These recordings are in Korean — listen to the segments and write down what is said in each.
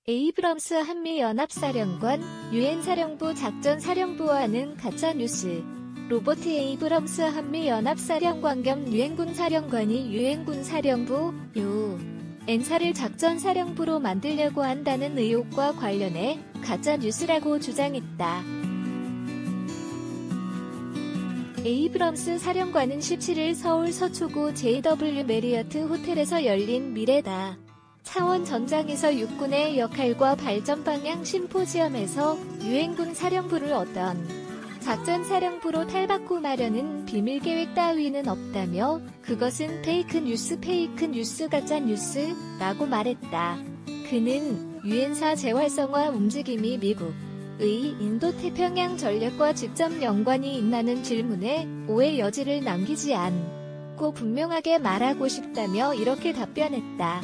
에이브럼스 한미연합사령관, 유엔사령부 작전사령부와는 가짜뉴스. 로버트 에이브럼스 한미연합사령관 겸 유엔군사령관이 유엔군사령부, 유엔사를 작전사령부로 만들려고 한다는 의혹과 관련해 가짜뉴스라고 주장했다. 에이브럼스 사령관은 17일 서울 서초구 JW 메리어트 호텔에서 열린 미래다 차원 전장에서 육군의 역할과 발전 방향 심포지엄에서 유엔군 사령부를 어떤 작전사령부로 탈바꿈하려는 비밀 계획 따위는 없다며 그것은 페이크 뉴스 가짜뉴스라고 말했다. 그는 유엔사 재활성화 움직임이 미국의 인도태평양 전략과 직접 연관이 있나는 질문에 오해 여지를 남기지 않고 분명하게 말하고 싶다며 이렇게 답변했다.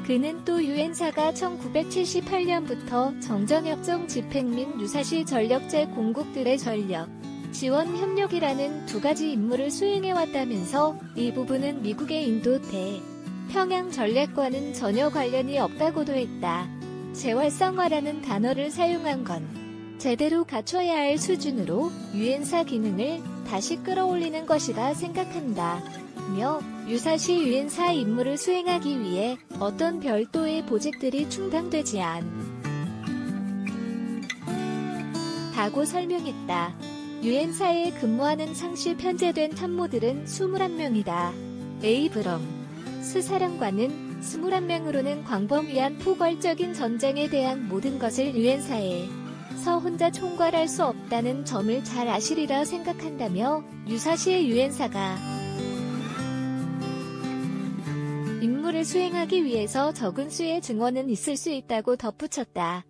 그는 또 유엔사가 1978년부터 정전협정 집행 및 유사시 전력제 공국들의 전력 지원 협력이라는 두 가지 임무를 수행해왔다면서 이 부분은 미국의 인도태평양 전략과는 전혀 관련이 없다고도 했다. 재활성화라는 단어를 사용한 건 제대로 갖춰야 할 수준으로 유엔사 기능을 다시 끌어올리는 것이라 생각한다. 며 유사시 유엔사 임무를 수행하기 위해 어떤 별도의 보직들이 충당되지 않다고 설명했다. 유엔사에 근무하는 상시 편제된 참모들은 21명이다. 에이브럼스 사령관은 21명으로는 광범위한 포괄적인 전쟁에 대한 모든 것을 유엔사에서 혼자 총괄할 수 없다는 점을 잘 아시리라 생각한다며 유사시의 유엔사가 임무를 수행하기 위해서 적은 수의 증원은 있을 수 있다고 덧붙였다.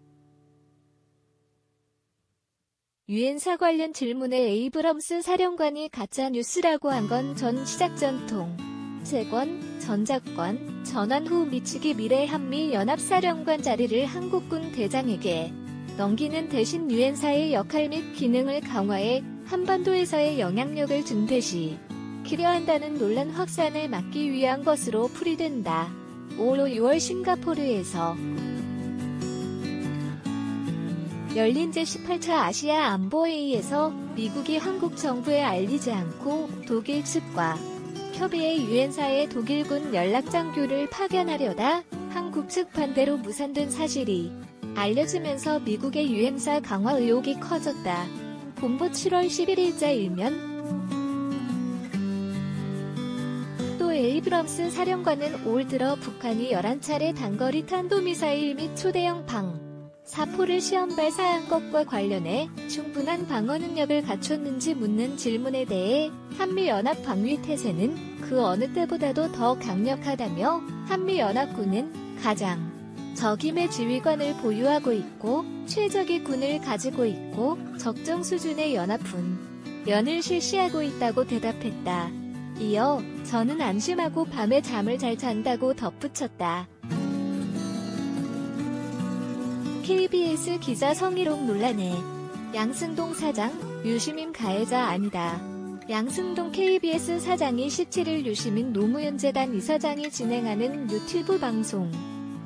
유엔사 관련 질문에 에이브럼스 사령관이 가짜뉴스라고 한 건 전 시작전통, 재권, 전작권, 전환 후 미치기 미래 한미연합사령관 자리를 한국군 대장에게 넘기는 대신 유엔사의 역할 및 기능을 강화해 한반도에서의 영향력을 증대시키려 한다는 논란 확산을 막기 위한 것으로 풀이된다. 올 6월 싱가포르에서 열린 제18차 아시아 안보회의에서 미국이 한국 정부에 알리지 않고 독일 측과 협의해 유엔사의 독일군 연락장교를 파견하려다 한국 측 반대로 무산된 사실이 알려지면서 미국의 유엔사 강화 의혹이 커졌다. 본부 7월 11일자 일면 또 에이브럼스 사령관은 올 들어 북한이 11차례 단거리 탄도미사일 및 초대형 사포를 시험 발사한 것과 관련해 충분한 방어 능력을 갖췄는지 묻는 질문에 대해 한미연합 방위태세는 그 어느 때보다도 더 강력하다며 한미연합군은 가장 적임의 지휘관을 보유하고 있고 최적의 군을 가지고 있고 적정 수준의 연합훈련을 실시하고 있다고 대답했다. 이어 저는 안심하고 밤에 잠을 잘 잔다고 덧붙였다. KBS 기자 성희롱 논란에 양승동 사장, 유시민 가해자 아니다. 양승동 KBS 사장이 17일 유시민 노무현재단 이사장이 진행하는 유튜브 방송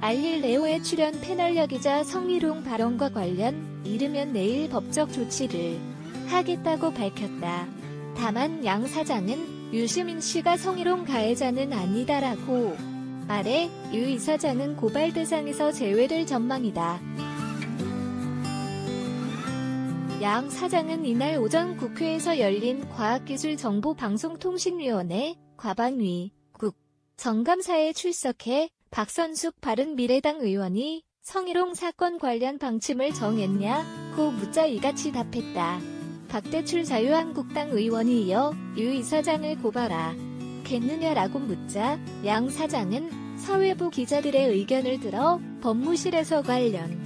알릴레오에 출연 패널 기자 성희롱 발언과 관련 이르면 내일 법적 조치를 하겠다고 밝혔다. 다만 양 사장은 유시민 씨가 성희롱 가해자는 아니다라고 말해 유 이사장은 고발 대상에서 제외될 전망이다. 양 사장은 이날 오전 국회에서 열린 과학기술정보방송통신위원회 과방위 국 정감사에 출석해 박선숙 바른미래당 의원이 성희롱 사건 관련 방침을 정했냐고 묻자 이같이 답했다. 박대출 자유한국당 의원이 이어 유 이사장을 고발하겠느냐라고 묻자 양 사장은 사회부 기자들의 의견을 들어 법무실에서 관련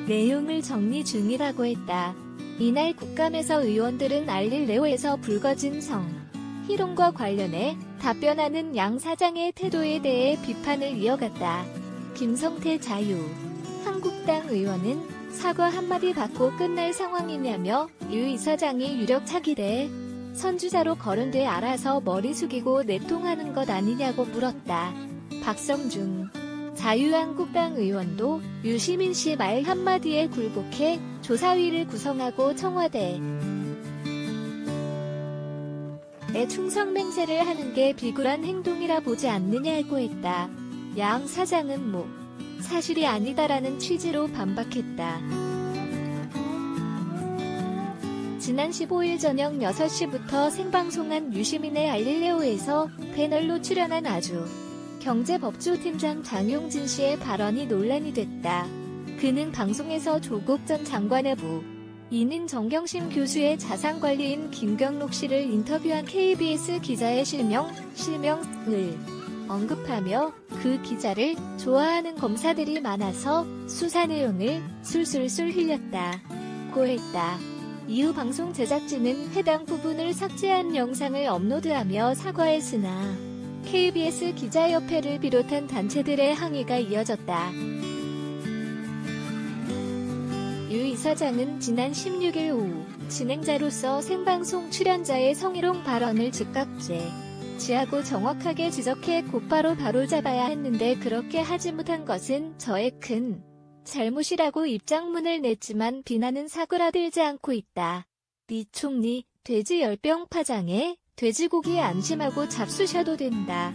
내용을 정리 중이라고 했다. 이날 국감에서 의원들은 알릴레오에서 불거진 성희롱과 관련해 답변하는 양 사장의 태도에 대해 비판을 이어갔다. 김성태 자유한국당 의원은 사과 한마디 받고 끝날 상황이냐며 유 이사장이 유력 차기돼 선주자로 거론돼 알아서 머리 숙이고 내통하는 것 아니냐고 물었다. 박성중 자유한국당 의원도 유시민 씨 말 한마디에 굴복해 조사위를 구성하고 청와대에 충성 맹세를 하는 게 비굴한 행동이라 보지 않느냐고 했다. 양 사장은 사실이 아니다라는 취지로 반박했다. 지난 15일 저녁 6시부터 생방송한 유시민의 알릴레오에서 패널로 출연한 아주 경제법조팀장 장용진 씨의 발언이 논란이 됐다. 그는 방송에서 조국 전 장관의 부인인 정경심 교수의 자산관리인 김경록 씨를 인터뷰한 KBS 기자의 실명을 언급하며 그 기자를 좋아하는 검사들이 많아서 수사 내용을 술술술 흘렸다고 했다. 이후 방송 제작진은 해당 부분을 삭제한 영상을 업로드하며 사과했으나 KBS 기자협회를 비롯한 단체들의 항의가 이어졌다. 유 이사장은 지난 16일 오후 진행자로서 생방송 출연자의 성희롱 발언을 즉각 제지하고 정확하게 지적해 곧바로 바로잡아야 했는데 그렇게 하지 못한 것은 저의 큰 잘못이라고 입장문을 냈지만 비난은 사그라들지 않고 있다. 리 총리, 돼지 열병 파장에 돼지고기 안심하고 잡수셔도 된다.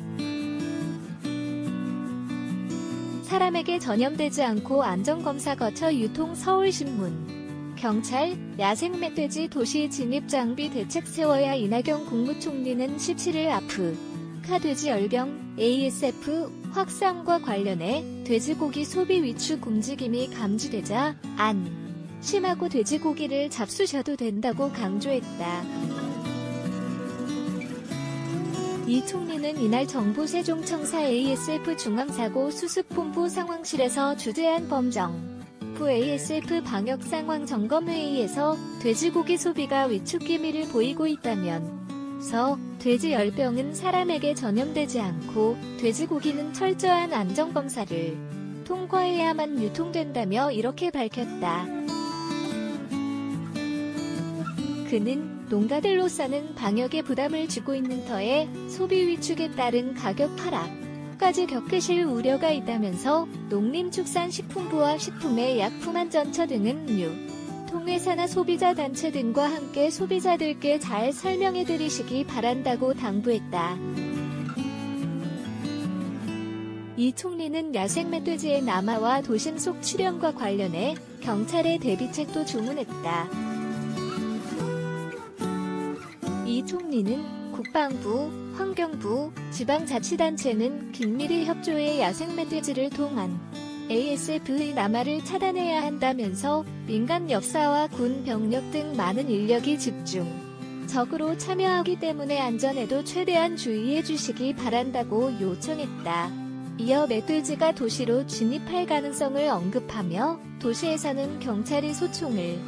사람에게 전염되지 않고 안전검사 거쳐 유통 서울신문. 경찰, 야생 멧돼지 도시 진입 장비 대책 세워야 이낙연 국무총리는 17일 아프리카 돼지 열병 ASF 확산과 관련해 돼지고기 소비 위축 움직임이 감지되자 안심하고 돼지고기를 잡수셔도 된다고 강조했다. 이 총리는 이날 정부 세종청사 ASF 중앙사고 수습본부 상황실에서 주재한 범정부 ASF 방역상황점검회의에서 돼지고기 소비가 위축 기미를 보이고 있다면서 돼지 열병은 사람에게 전염되지 않고 돼지고기는 철저한 안전검사를 통과해야만 유통된다며 이렇게 밝혔다. 그는 농가들로서는 방역에 부담을 주고 있는 터에 소비 위축에 따른 가격 하락까지 겪으실 우려가 있다면서 농림축산식품부와 식품의약품안전처 등은 유통회사나 소비자 단체 등과 함께 소비자들께 잘 설명해드리시기 바란다고 당부했다. 이 총리는 야생 멧돼지의 남하와 도심 속 출현과 관련해 경찰에 대비책도 주문했다. 이 총리는 국방부, 환경부, 지방자치단체는 긴밀히 협조해 야생 멧돼지를 통한 ASF의 남하를 차단해야 한다면서 민간 역사와 군 병력 등 많은 인력이 집중적으로 참여하기 때문에 안전에도 최대한 주의해 주시기 바란다고 요청했다. 이어 멧돼지가 도시로 진입할 가능성을 언급하며 도시에서는 경찰이 소총을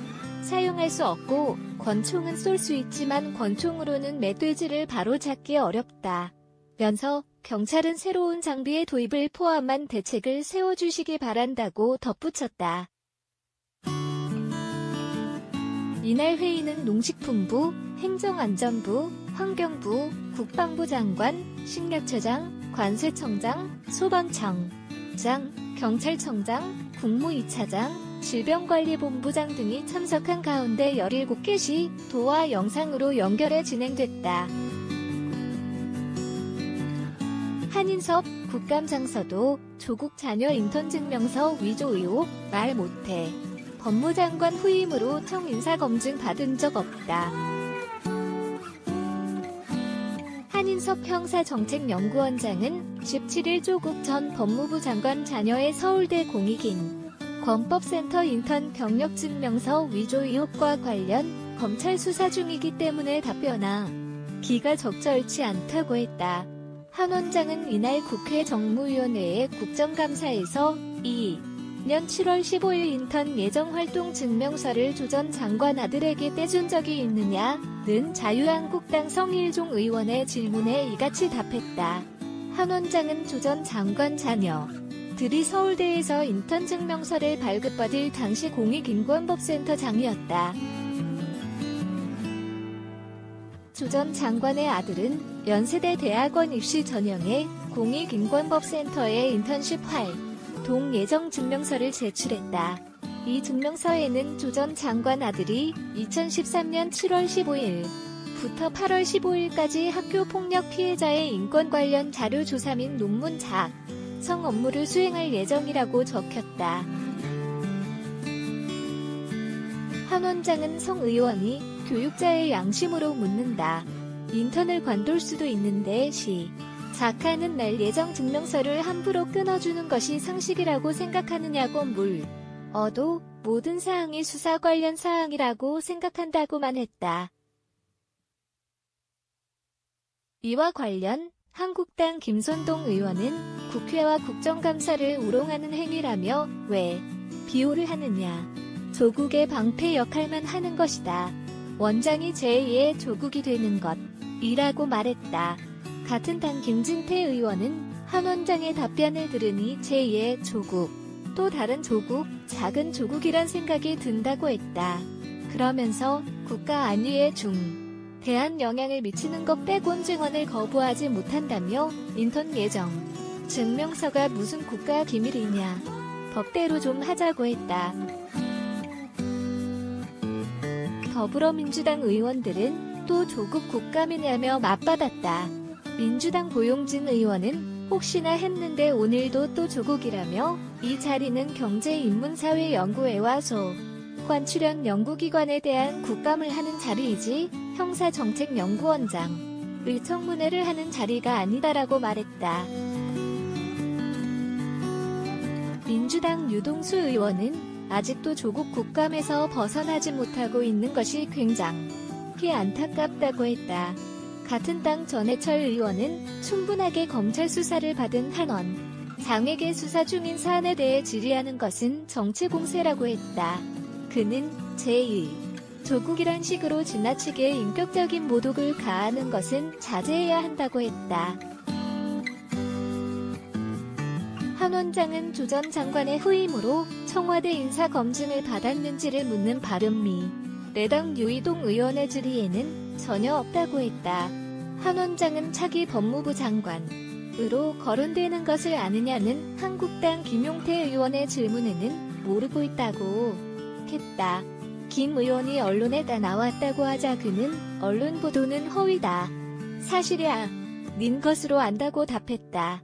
사용할 수 없고 권총은 쏠 수 있지만 권총으로는 멧돼지를 바로잡기 어렵다. 면서 경찰은 새로운 장비의 도입을 포함한 대책을 세워주시기 바란다고 덧붙였다. 이날 회의는 농식품부, 행정안전부, 환경부, 국방부 장관, 식약처장, 관세청장, 소방청장, 경찰청장, 국무2차장, 질병관리본부장 등이 참석한 가운데 17개 시도와 영상으로 연결해 진행됐다. 한인섭 국감장서도 조국 자녀 인턴 증명서 위조 의혹 말 못해 법무장관 후임으로 청 인사검증 받은 적 없다. 한인섭 형사정책연구원장은 17일 조국 전 법무부 장관 자녀의 서울대 공익인 권법센터 인턴 경력증명서 위조 의혹과 관련 검찰 수사 중이기 때문에 답변하기가 적절치 않다고 했다. 한 원장은 이날 국회 정무위원회의 국정감사에서 2000년 7월 15일 인턴 예정활동 증명서를 조 전 장관 아들에게 떼준 적이 있느냐는 자유한국당 성일종 의원의 질문에 이같이 답했다. 한 원장은 조 전 장관 자녀들이 서울대에서 인턴 증명서를 발급받을 당시 공익인권법센터장이었다. 조 전 장관의 아들은 연세대 대학원 입시 전형에 공익인권법센터의 인턴십 활동 예정 증명서를 제출했다. 이 증명서에는 조 전 장관 아들이 2013년 7월 15일부터 8월 15일까지 학교폭력 피해자의 인권 관련 자료 조사 및 논문 작성 업무를 수행할 예정이라고 적혔다. 한 원장은 성 의원이 교육자의 양심으로 묻는다. 인턴을 관둘 수도 있는데 시작하는 날 예정 증명서를 함부로 끊어주는 것이 상식이라고 생각하느냐고 물어도 모든 사항이 수사 관련 사항이라고 생각한다고만 했다. 이와 관련 한국당 김선동 의원은 국회와 국정감사를 우롱하는 행위라며 왜 비호를 하느냐. 조국의 방패 역할만 하는 것이다. 원장이 제2의 조국이 되는 것이라고 말했다. 같은 당 김진태 의원은 한 원장의 답변을 들으니 제2의 조국, 또 다른 조국, 작은 조국이란 생각이 든다고 했다. 그러면서 국가 안위에 대한 영향을 미치는 것 빼곤 증언을 거부하지 못한다며 인턴 예정 증명서가 무슨 국가 기밀이냐. 법대로 좀 하자고 했다. 더불어민주당 의원들은 또 조국 국감이냐며 맞받았다. 민주당 고용진 의원은 혹시나 했는데 오늘도 또 조국이라며 이 자리는 경제인문사회연구회와 소관 출연 연구기관에 대한 국감을 하는 자리이지 형사정책연구원장의 청문회를 하는 자리가 아니다라고 말했다. 민주당 유동수 의원은 아직도 조국 국감에서 벗어나지 못하고 있는 것이 굉장히 안타깝다고 했다. 같은 당 전해철 의원은 충분하게 검찰 수사를 받은 한 원장에게 수사 중인 사안에 대해 질의하는 것은 정치 공세라고 했다. 그는 제2조국이란 식으로 지나치게 인격적인 모독을 가하는 것은 자제해야 한다고 했다. 한 원장은 조 전 장관의 후임으로 청와대 인사검증을 받았는지를 묻는 바른미래당 유이동 의원의 질의에는 전혀 없다고 했다. 한 원장은 차기 법무부 장관으로 거론되는 것을 아느냐는 한국당 김용태 의원의 질문에는 모르고 있다고 했다. 김 의원이 언론에 다 나왔다고 하자 그는 언론 보도는 허위다. 사실이 아닌 것으로 안다고 답했다.